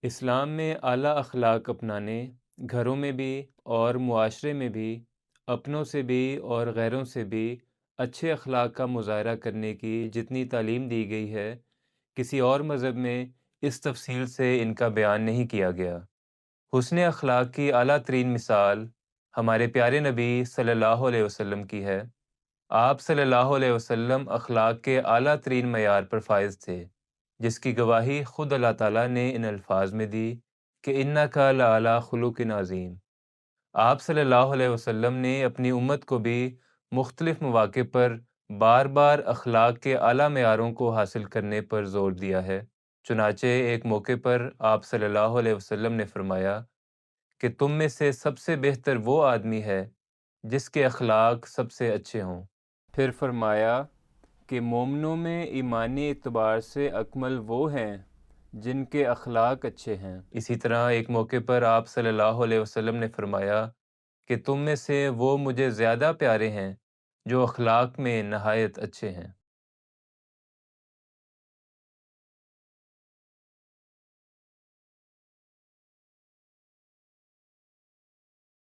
اسلام میں اعلیٰ اخلاق اپنانے، گھروں میں بھی اور معاشرے میں بھی، اپنوں سے بھی اور غیروں سے بھی اچھے اخلاق کا مظاہرہ کرنے کی جتنی تعلیم دی گئی ہے، کسی اور مذہب میں اس تفصیل سے ان کا بیان نہیں کیا گیا۔ حسن اخلاق کی اعلیٰ ترین مثال ہمارے پیارے نبی صلی اللہ علیہ وسلم کی ہے۔ آپ صلی اللہ علیہ وسلم اخلاق کے اعلیٰ ترین معیار پر فائز تھے، جس کی گواہی خود اللہ تعالیٰ نے ان الفاظ میں دی کہ اِنَّکَ لَعَلیٰ خُلُقٍ عظیم۔ آپ صلی اللہ علیہ وسلم نے اپنی امت کو بھی مختلف مواقع پر بار بار اخلاق کے اعلیٰ معیاروں کو حاصل کرنے پر زور دیا ہے۔ چنانچہ ایک موقع پر آپ صلی اللہ علیہ وسلم نے فرمایا کہ تم میں سے سب سے بہتر وہ آدمی ہے جس کے اخلاق سب سے اچھے ہوں۔ پھر فرمایا کہ مومنوں میں ایمانی اعتبار سے اکمل وہ ہیں جن کے اخلاق اچھے ہیں۔ اسی طرح ایک موقع پر آپ صلی اللہ علیہ وسلم نے فرمایا کہ تم میں سے وہ مجھے زیادہ پیارے ہیں جو اخلاق میں نہایت اچھے ہیں۔